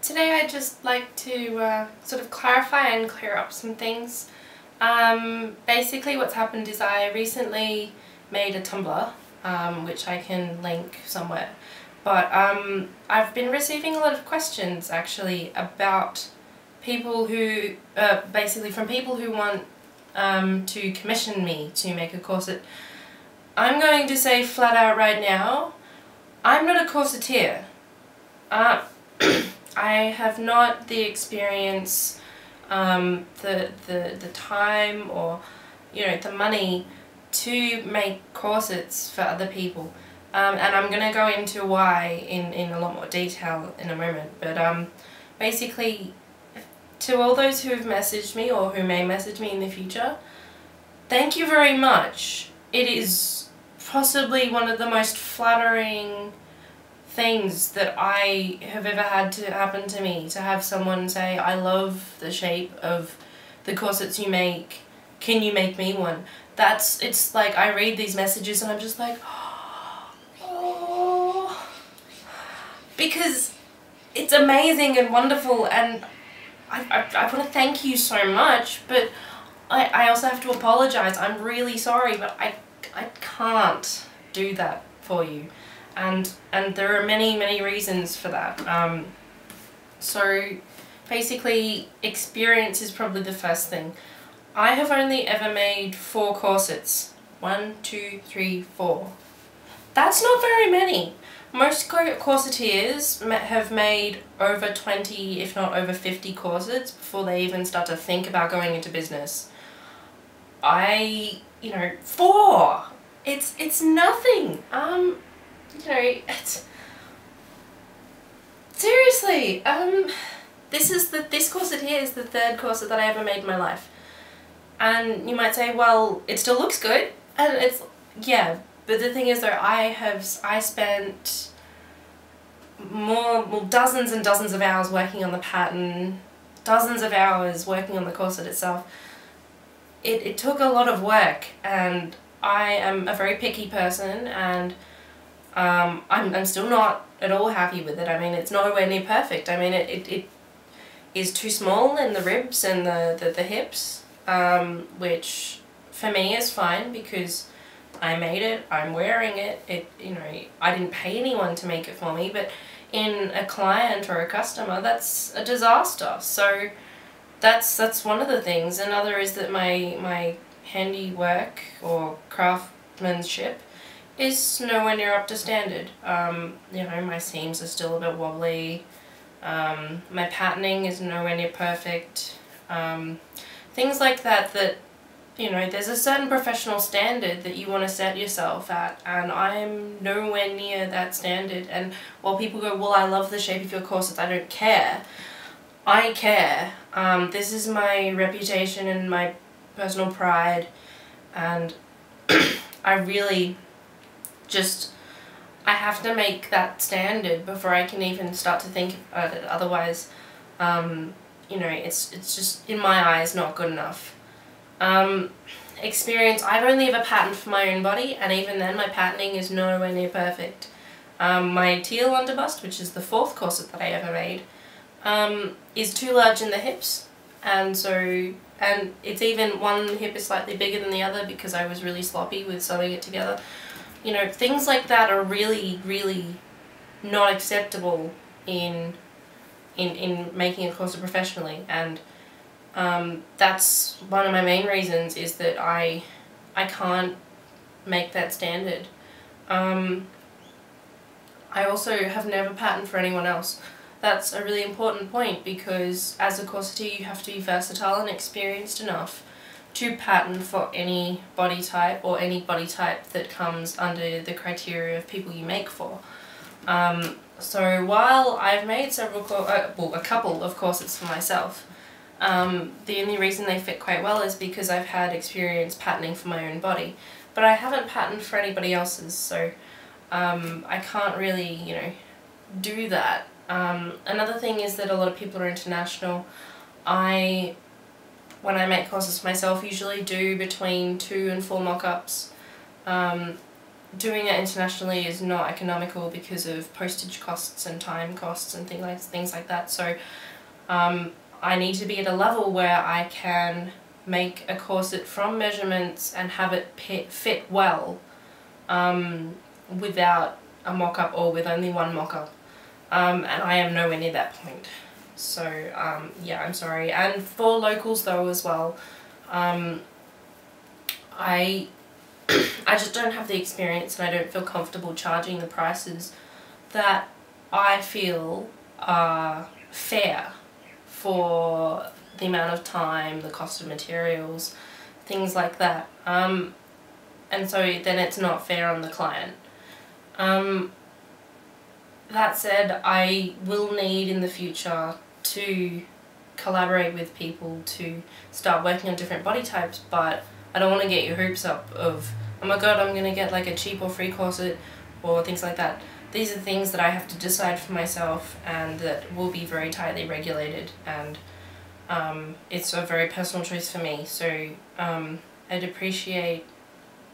Today I'd just like to sort of clarify and clear up some things. Basically what's happened is I recently made a Tumblr, which I can link somewhere, but I've been receiving a lot of questions actually about people who, basically from people who want to commission me to make a corset. I'm going to say flat out right now, I'm not a corsetiere. I have not the experience, the time, or the money to make corsets for other people, and I'm going to go into why in a lot more detail in a moment. But basically, to all those who have messaged me or who may message me in the future, thank you very much. It is possibly one of the most flattering things that I have ever had to happen to me, to have someone say, I love the shape of the corsets you make, can you make me one? It's like I read these messages and I'm just like, oh, because it's amazing and wonderful, and I want to thank you so much, but I also have to apologize. I'm really sorry, but I can't do that for you. And there are many reasons for that. So basically, experience is probably the first thing. I have only ever made 4 corsets. 1, 2, 3, 4. That's not very many. Most corsetiers have made over 20, if not over 50 corsets before they even start to think about going into business. 4! It's nothing. Seriously, this corset here is the 3rd corset that I ever made in my life. And you might say, well, it still looks good, and yeah, but the thing is though, I spent dozens and dozens of hours working on the pattern, dozens of hours working on the corset itself. It took a lot of work, and I am a very picky person, and I'm still not at all happy with it. I mean, it's nowhere near perfect. I mean, it is too small in the ribs and the hips, which for me is fine because I made it, I'm wearing it. I didn't pay anyone to make it for me, but in a client or a customer, that's a disaster. So that's one of the things. Another is that my handiwork or craftsmanship is nowhere near up to standard. My seams are still a bit wobbly, my patterning is nowhere near perfect, things like that, there's a certain professional standard that you want to set yourself at, and I'm nowhere near that standard. And while people go, well, I love the shape of your corsets, I don't care. I care. This is my reputation and my personal pride, and I really I have to make that standard before I can even start to think about it. Otherwise, it's just, in my eyes, not good enough. Experience, I've only ever patterned for my own body, and even then my patterning is nowhere near perfect. My teal underbust, which is the 4th corset that I ever made, is too large in the hips, and it's even one hip is slightly bigger than the other because I was really sloppy with sewing it together. Things like that are really not acceptable in making a corset professionally, and that's one of my main reasons, is that I can't make that standard. I also have never patterned for anyone else. That's a really important point, because as a corsetier you have to be versatile and experienced enough to pattern for any body type, or any body type that comes under the criteria of people you make for. So while I've made a couple of corsets for myself, the only reason they fit quite well is because I've had experience patterning for my own body, but I haven't patterned for anybody else's, so I can't really, do that. Another thing is that a lot of people are international. When I make corsets myself, usually do between 2 and 4 mock-ups. doing it internationally is not economical because of postage costs and time costs and things like that. So I need to be at a level where I can make a corset from measurements and have it fit well without a mock-up or with only one mock-up. And I am nowhere near that point. So yeah, I'm sorry. And for locals though as well, I just don't have the experience, and I don't feel comfortable charging the prices that I feel are fair for the amount of time, the cost of materials, things like that. And so then it's not fair on the client. That said, I will need in the future to collaborate with people to start working on different body types, but I don't want to get your hopes up of, oh my god, I'm going to get like a cheap or free corset or things like that. These are things that I have to decide for myself and that will be very tightly regulated, and it's a very personal choice for me. So I'd appreciate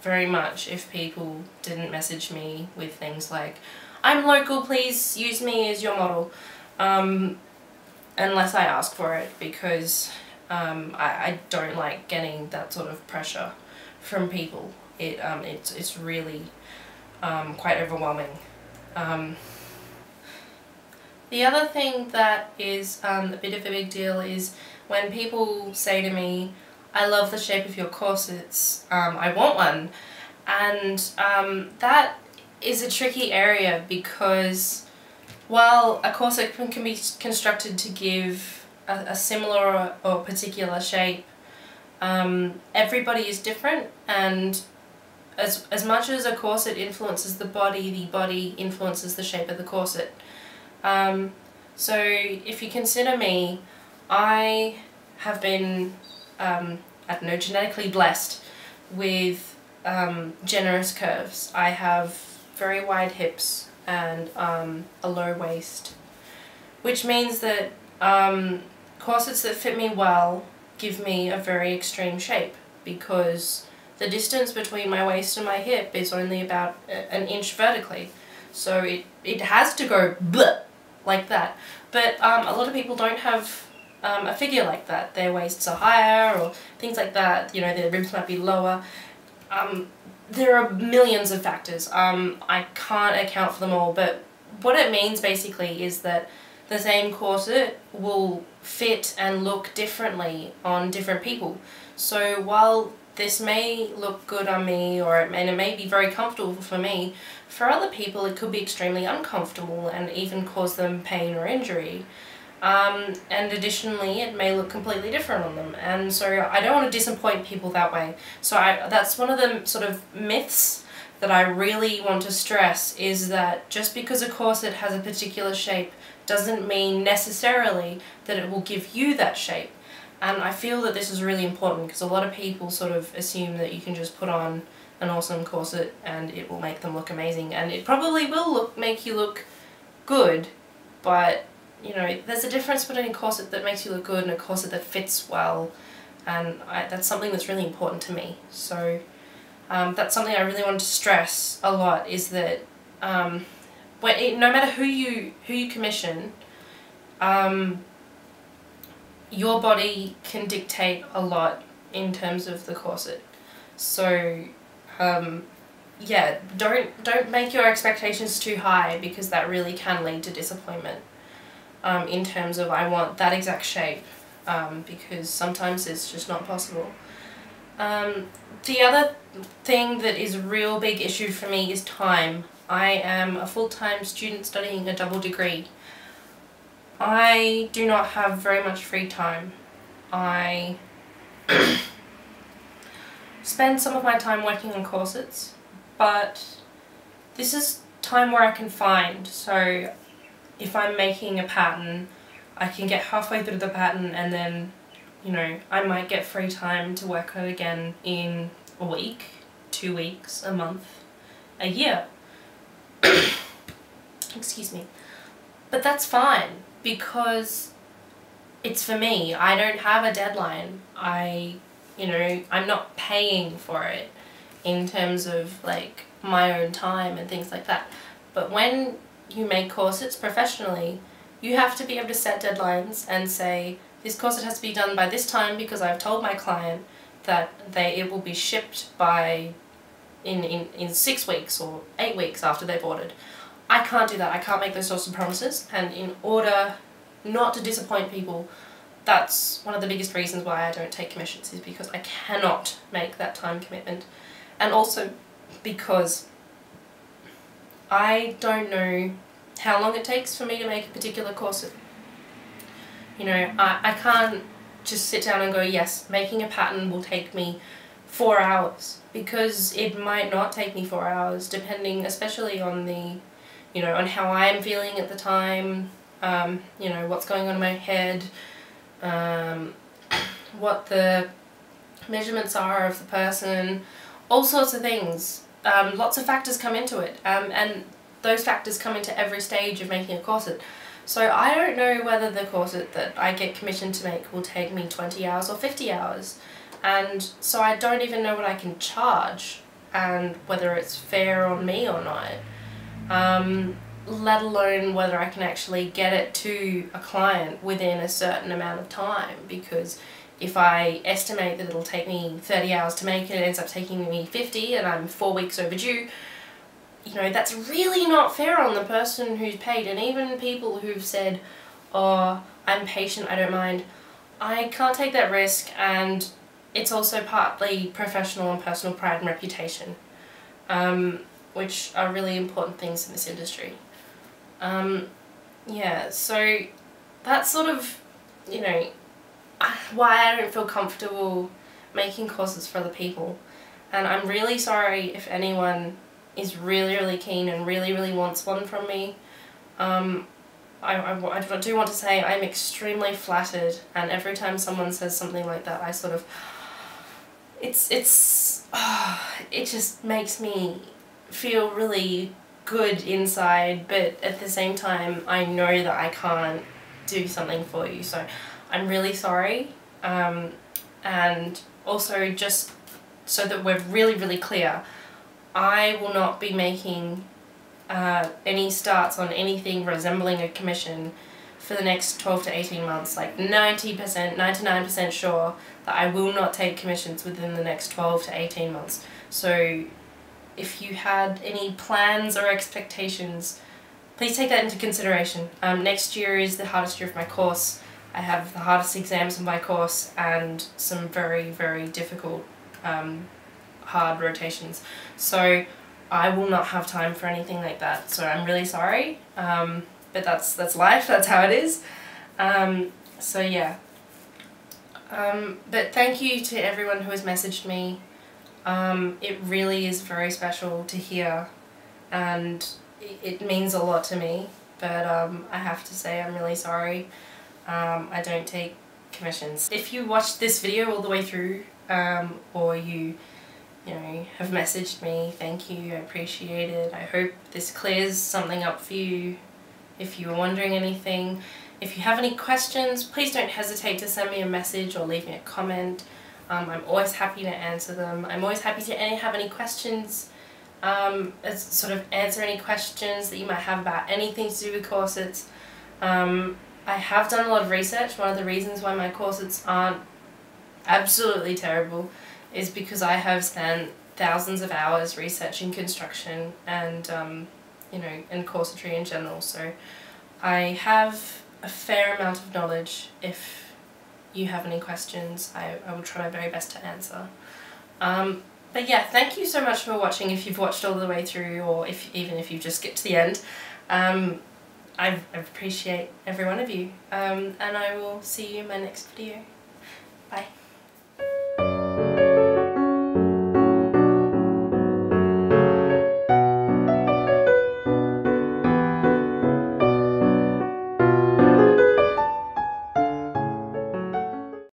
very much if people didn't message me with things like, I'm local, please use me as your model, unless I ask for it, because I don't like getting that sort of pressure from people. It's really quite overwhelming. The other thing that is a bit of a big deal is when people say to me, I love the shape of your corsets, I want one. And that is a tricky area, because while a corset can be constructed to give a similar or particular shape, everybody is different, and as much as a corset influences the body influences the shape of the corset. So if you consider me, I have been, I don't know, genetically blessed with generous curves. I have very wide hips and a low waist, which means that corsets that fit me well give me a very extreme shape, because the distance between my waist and my hip is only about an inch vertically, so it has to go bleh, like that. But a lot of people don't have a figure like that. Their waists are higher or things like that, you know, their ribs might be lower. There are millions of factors. I can't account for them all, but what it means basically is that the same corset will fit and look differently on different people. So while this may look good on me, and it may be very comfortable for me, for other people it could be extremely uncomfortable and even cause them pain or injury. And additionally, it may look completely different on them, and so I don't want to disappoint people that way. So that's one of the sort of myths that I really want to stress, is that just because a corset has a particular shape doesn't mean necessarily that it will give you that shape. And I feel that this is really important, because a lot of people sort of assume that you can just put on an awesome corset and it will make them look amazing, and it probably will make you look good, but you know, there's a difference between a corset that makes you look good and a corset that fits well, and that's something that's really important to me. So that's something I really want to stress a lot, is that no matter who you commission, your body can dictate a lot in terms of the corset. So yeah, don't make your expectations too high, because that really can lead to disappointment. In terms of, I want that exact shape, because sometimes it's just not possible. The other thing that is a real big issue for me is time. I am a full-time student studying a double degree. I do not have very much free time. I spend some of my time working on corsets, but this is time where I can find. So if I'm making a pattern, I can get halfway through the pattern and then, you know, I might get free time to work on it again in a week, 2 weeks, a month, a year. Excuse me. But that's fine, because it's for me. I don't have a deadline. I'm not paying for it in terms of like my own time and things like that. But when you make corsets professionally, you have to be able to set deadlines and say, this corset has to be done by this time because I've told my client that it will be shipped by in 6 weeks or 8 weeks after they've ordered. I can't do that. I can't make those sorts of promises, and in order not to disappoint people, that's one of the biggest reasons why I don't take commissions, is because I cannot make that time commitment. And also because I don't know how long it takes for me to make a particular corset. You know, I can't just sit down and go, yes, making a pattern will take me 4 hours, because it might not take me 4 hours, depending especially on the, you know, on how I'm feeling at the time, you know, what's going on in my head, what the measurements are of the person, all sorts of things. Lots of factors come into it, and those factors come into every stage of making a corset. So I don't know whether the corset that I get commissioned to make will take me 20 hours or 50 hours. And so I don't even know what I can charge and whether it's fair on me or not. Let alone whether I can actually get it to a client within a certain amount of time, because if I estimate that it'll take me 30 hours to make it, it ends up taking me 50 and I'm 4 weeks overdue, you know, that's really not fair on the person who's paid. And even people who've said, oh, I'm patient, I don't mind, I can't take that risk, and it's also partly professional and personal pride and reputation, which are really important things in this industry. Yeah, so that's sort of, you know, why I don't feel comfortable making corsets for other people. And I'm really sorry if anyone is really keen and really wants one from me. I do want to say I'm extremely flattered, and every time someone says something like that, I sort of, it just makes me feel really good inside, but at the same time I know that I can't do something for you, so I'm really sorry. And also, just so that we're really clear, I will not be making any starts on anything resembling a commission for the next 12 to 18 months. Like 90%, 99% sure that I will not take commissions within the next 12 to 18 months. So if you had any plans or expectations, please take that into consideration. Next year is the hardest year of my course. I have the hardest exams of my course and some very difficult hard rotations. So I will not have time for anything like that. So I'm really sorry, but that's life, that's how it is. So yeah. But thank you to everyone who has messaged me. It really is very special to hear, and it means a lot to me, but I have to say I'm really sorry. I don't take commissions. If you watched this video all the way through, or you know, have messaged me, thank you, I appreciate it. I hope this clears something up for you if you were wondering anything. If you have any questions, please don't hesitate to send me a message or leave me a comment. I'm always happy to answer them. I'm always happy to have any questions, sort of answer any questions that you might have about anything to do with corsets. I have done a lot of research. One of the reasons why my corsets aren't absolutely terrible is because I have spent thousands of hours researching construction and, you know, and corsetry in general. So I have a fair amount of knowledge. If you have any questions, I will try my very best to answer. But yeah, thank you so much for watching if you've watched all the way through, or even if you've just skipped to the end. I appreciate every one of you, and I will see you in my next video. Bye.